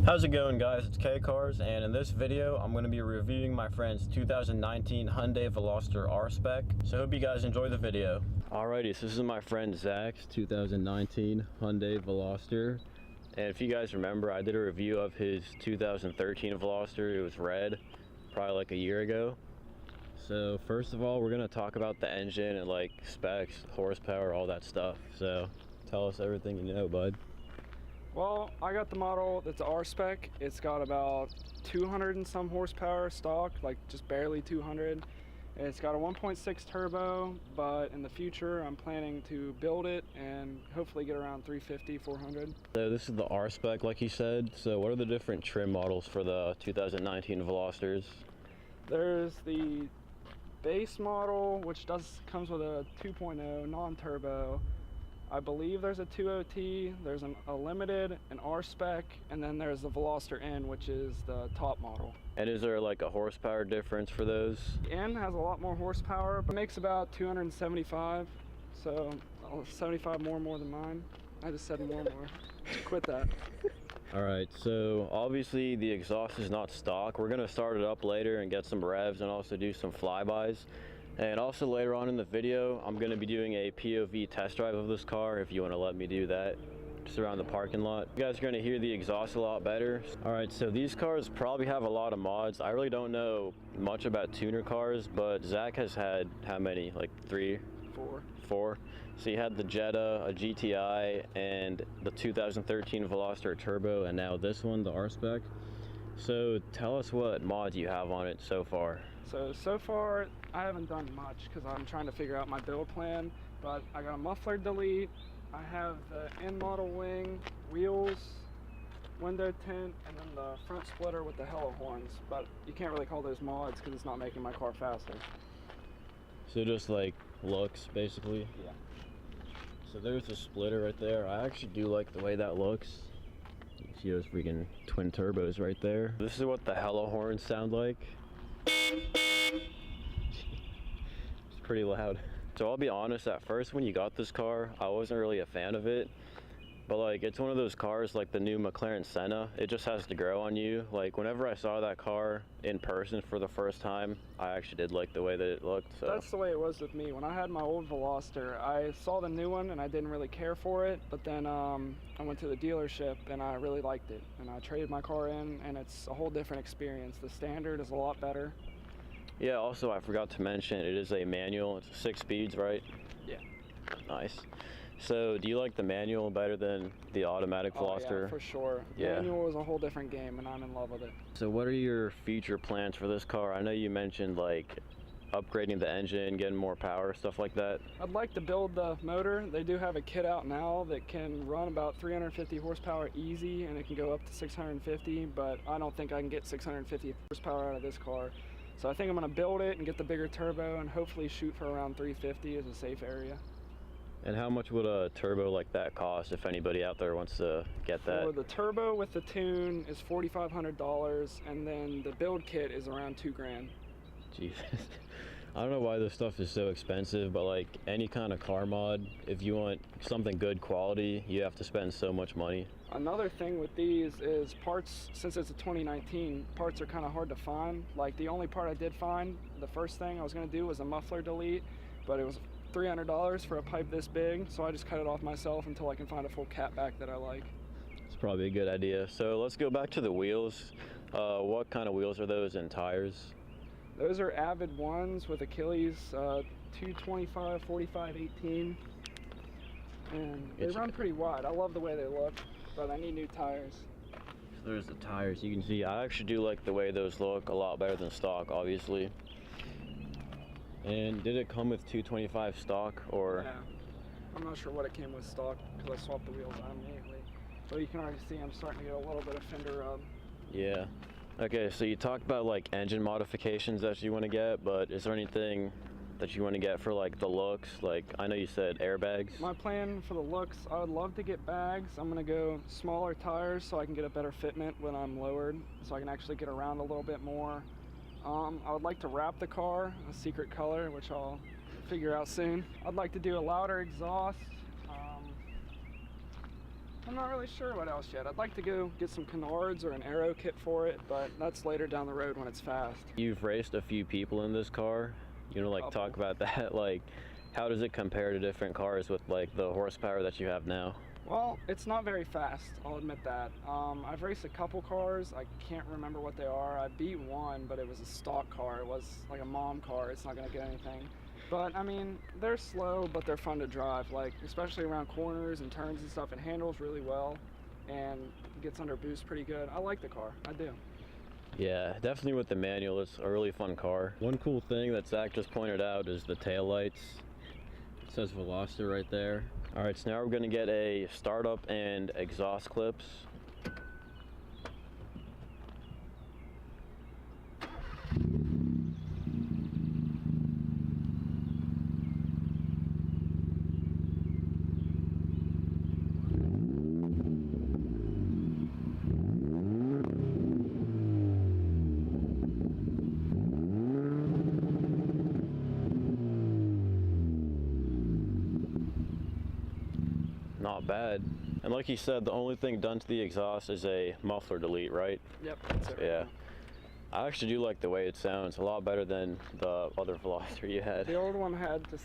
How's it going, guys? It's K Cars, and in this video I'm going to be reviewing my friend's 2019 Hyundai Veloster R-Spec. So I hope you guys enjoy the video. Alrighty, so this is my friend Zach's 2019 Hyundai Veloster. And if you guys remember, I did a review of his 2013 Veloster. It was red, probably like a year ago. So first of all, we're going to talk about the engine and like specs, horsepower, all that stuff. So tell us everything you know, bud. Well, I got the model that's R-Spec. It's got about 200 and some horsepower stock, like just barely 200. It's got a 1.6 turbo, but in the future I'm planning to build it and hopefully get around 350, 400. So this is the R-Spec, like you said. So what are the different trim models for the 2019 Velosters? There's the base model, which comes with a 2.0 non-turbo. I believe there's a 2.0T, there's a limited, an R-Spec, and then there's the Veloster N, which is the top model. And is there like a horsepower difference for those? The N has a lot more horsepower, but makes about 275, so 75 more than mine. I just said more. Quit that. Alright, so obviously the exhaust is not stock. We're going to start it up later and get some revs and also do some flybys. And also later on in the video, I'm going to be doing a POV test drive of this car if you want to let me do that, just around the parking lot. You guys are going to hear the exhaust a lot better. Alright, so these cars probably have a lot of mods. I really don't know much about tuner cars, but Zach has had how many? Like four. So you had the Jetta, a GTI, and the 2013 Veloster Turbo, and now this one, the R-Spec. So tell us what mods you have on it so far. So far, I haven't done much because I'm trying to figure out my build plan, but I got a muffler delete, I have the N model wing, wheels, window tint, and then the front splitter with the hella horns, but you can't really call those mods because it's not making my car faster. So just like looks, basically? Yeah. So there's the splitter right there. I actually do like the way that looks. You can see those freaking twin turbos right there. This is what the hella horns sound like. It's pretty loud. So I'll be honest, at first when you got this car, I wasn't really a fan of it. But like, it's one of those cars like the new McLaren Senna. It just has to grow on you. Like, whenever I saw that car in person for the first time, I actually did like the way that it looked. So that's the way it was with me. When I had my old Veloster, I saw the new one and I didn't really care for it. But then I went to the dealership and I really liked it. And I traded my car in and it's a whole different experience. The standard is a lot better. Yeah, also I forgot to mention, it is a manual. It's 6 speeds, right? Yeah. Nice. So do you like the manual better than the automatic Veloster? Yeah, for sure. Yeah. Manual is a whole different game and I'm in love with it. So what are your future plans for this car? I know you mentioned like upgrading the engine, getting more power, stuff like that. I'd like to build the motor. They do have a kit out now that can run about 350 horsepower easy and it can go up to 650, but I don't think I can get 650 horsepower out of this car. So I think I'm going to build it and get the bigger turbo and hopefully shoot for around 350 as a safe area. And how much would a turbo like that cost if anybody out there wants to get that? For the turbo with the tune is $4,500 and then the build kit is around $2,000. Jesus. I don't know why this stuff is so expensive, but like any kind of car mod, if you want something good quality, you have to spend so much money. Another thing with these is parts. Since it's a 2019, parts are kind of hard to find. Like the only part I did find, the first thing I was going to do was a muffler delete, but it was $300 for a pipe this big, so I just cut it off myself until I can find a full catback that I like. It's probably a good idea. So let's go back to the wheels. What kind of wheels are those and tires? Those are Avid ones with Achilles 225, 45, 18. And they run pretty wide. I love the way they look, but I need new tires. So there's the tires. You can see I actually do like the way those look a lot better than stock, obviously. And did it come with 225 stock or? Yeah. I'm not sure what it came with stock because I swapped the wheels out immediately. But you can already see I'm starting to get a little bit of fender rub. Yeah. Okay, so you talked about like engine modifications that you want to get, but is there anything that you want to get for like the looks? Like I know you said airbags. My plan for the looks, I would love to get bags. I'm going to go smaller tires so I can get a better fitment when I'm lowered, so I can actually get around a little bit more. I would like to wrap the car a secret color, which I'll figure out soon. I'd like to do a louder exhaust. I'm not really sure what else yet. I'd like to go get some canards or an aero kit for it, but that's later down the road when it's fast. You've raced a few people in this car. You know, like talk about that. Like, how does it compare to different cars with like the horsepower that you have now? Well, it's not very fast, I'll admit that. I've raced a couple cars. I can't remember what they are. I beat one, but it was a stock car. It was like a mom car. It's not gonna get anything. But I mean, they're slow, but they're fun to drive. Like, especially around corners and turns and stuff. It handles really well and gets under boost pretty good. I like the car, I do. Yeah, definitely with the manual, it's a really fun car. One cool thing that Zach just pointed out is the taillights. It says Veloster right there. All right, so now we're gonna get a startup and exhaust clips. Not bad. And like he said, the only thing done to the exhaust is a muffler delete, right? Yep, that's it. Yeah. I actually do like the way it sounds. A lot better than the other Veloster you had. The old one had just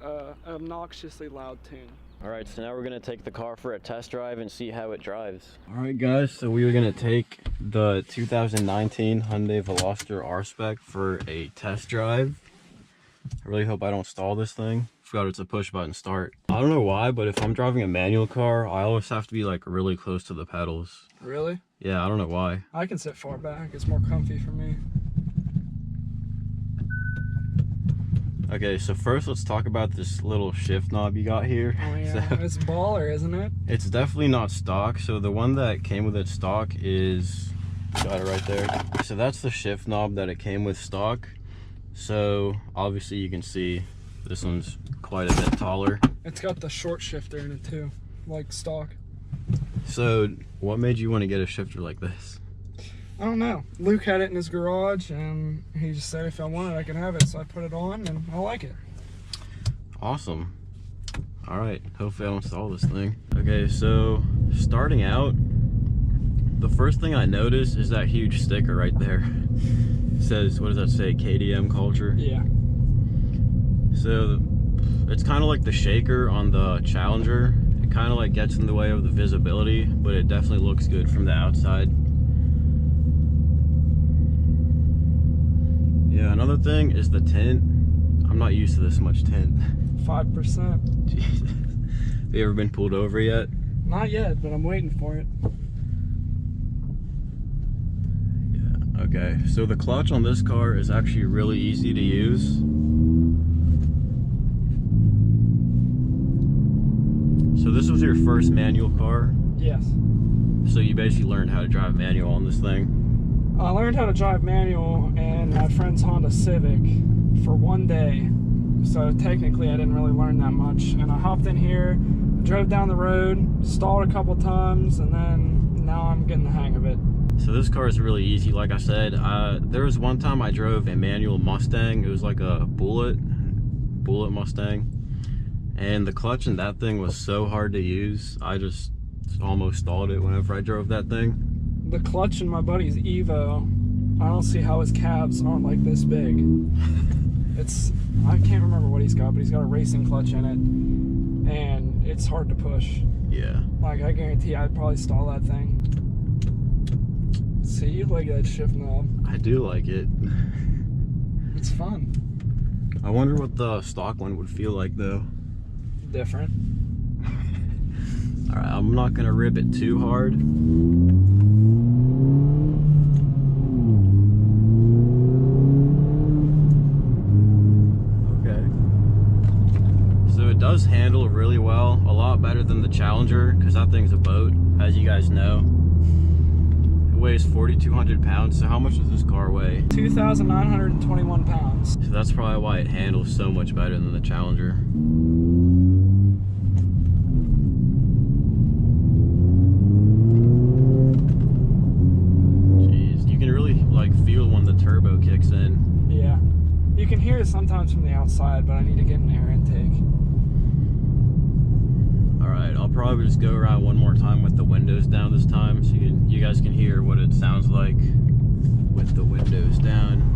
an obnoxiously loud tune. All right, so now we're gonna take the car for a test drive and see how it drives. All right, guys, so we are gonna take the 2019 Hyundai Veloster R-Spec for a test drive. I really hope I don't stall this thing. Forgot it's a push button start. I don't know why, but if I'm driving a manual car, I always have to be like really close to the pedals. Really? Yeah, I don't know why. I can sit far back. It's more comfy for me. Okay, so first let's talk about this little shift knob you got here. Oh yeah, So, it's baller, isn't it? it's definitely not stock. So the one that came with it stock is, got it right there. So that's the shift knob that it came with stock. So obviously you can see this one's quite a bit taller. It's got the short shifter in it too, like stock. So what made you want to get a shifter like this? I don't know. Luke had it in his garage and he just said if I want it I can have it, so I put it on and I like it. Awesome. All right, hopefully I'll install this thing. Okay, so starting out, the first thing I noticed is that huge sticker right there. It says, what does that say, KDM culture? Yeah. So it's kind of like the shaker on the Challenger. It kind of like gets in the way of the visibility, but it definitely looks good from the outside. Yeah, another thing is the tint. I'm not used to this much tint. 5%. Jesus. Have you ever been pulled over yet? Not yet, but I'm waiting for it. Yeah, okay. So the clutch on this car is actually really easy to use. So this was your first manual car? Yes. So you basically learned how to drive manual on this thing? I learned how to drive manual in my friend's Honda Civic for one day. So technically I didn't really learn that much. And I hopped in here, drove down the road, stalled a couple times, and then now I'm getting the hang of it. So this car is really easy, like I said. There was one time I drove a manual Mustang. It was like a Bullet Mustang. And the clutch in that thing was so hard to use. I just almost stalled it whenever I drove that thing. The clutch in my buddy's Evo, I don't see how his calves aren't like this big. I can't remember what he's got, but he's got a racing clutch in it, and it's hard to push. Yeah. Like, I guarantee I'd probably stall that thing. See, you like that shift knob. I do like it. It's fun. I wonder what the stock one would feel like though. Different. Alright, I'm not gonna rip it too hard. It does handle really well, a lot better than the Challenger, because that thing's a boat, as you guys know. It weighs 4,200 pounds, so how much does this car weigh? 2,921 pounds. So that's probably why it handles so much better than the Challenger. Jeez, you can really like feel when the turbo kicks in. Yeah, you can hear it sometimes from the outside, but I need to get an air intake. Alright, I'll probably just go around one more time with the windows down this time so you guys can hear what it sounds like with the windows down.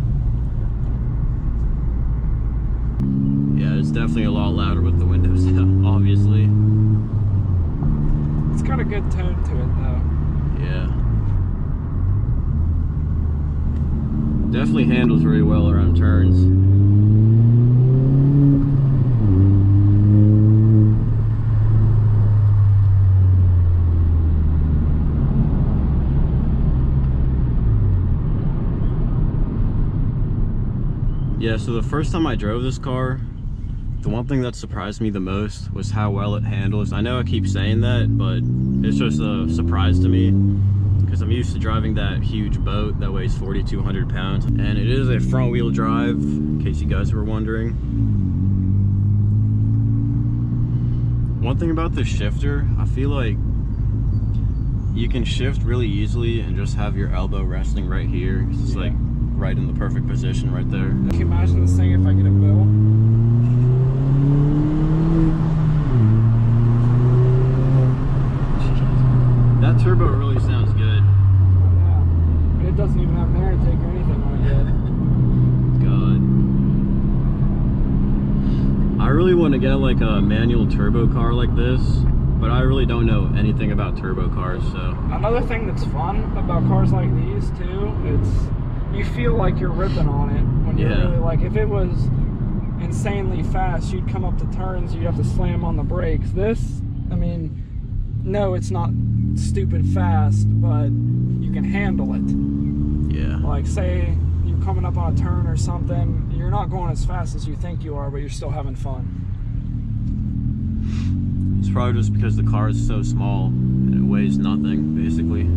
Yeah, it's definitely a lot louder with the windows down, obviously. It's got a good tone to it though. Yeah. Definitely handles very well around turns. Yeah, so the first time I drove this car, the one thing that surprised me the most was how well it handles. I know I keep saying that, but it's just a surprise to me because I'm used to driving that huge boat that weighs 4,200 pounds. And it is a front wheel drive, in case you guys were wondering. One thing about this shifter, I feel like you can shift really easily and just have your elbow resting right here. It's like right in the perfect position right there. Can you imagine this thing if I get a bill? That turbo really sounds good. Yeah. And it doesn't even have an air intake or anything on it. God. I really want to get like a manual turbo car like this, but I really don't know anything about turbo cars, so. Another thing that's fun about cars like these too, you feel like you're ripping on it when you're really, like, if it was insanely fast, you'd come up to turns, you'd have to slam on the brakes. This, I mean, no, it's not stupid fast, but you can handle it. Yeah. Like, say you're coming up on a turn or something, you're not going as fast as you think you are, but you're still having fun. It's probably just because the car is so small and it weighs nothing, basically.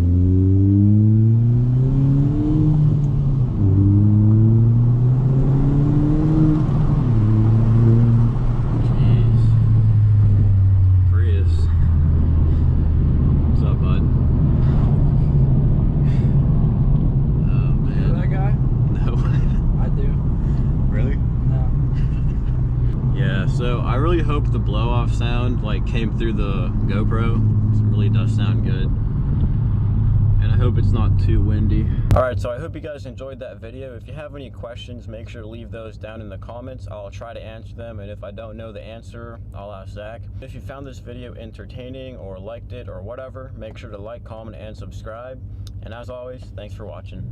So I really hope the blow-off sound like came through the GoPro. It really does sound good. And I hope it's not too windy. Alright, so I hope you guys enjoyed that video. If you have any questions, make sure to leave those down in the comments. I'll try to answer them, and if I don't know the answer, I'll ask Zach. If you found this video entertaining or liked it or whatever, make sure to like, comment, and subscribe. And as always, thanks for watching.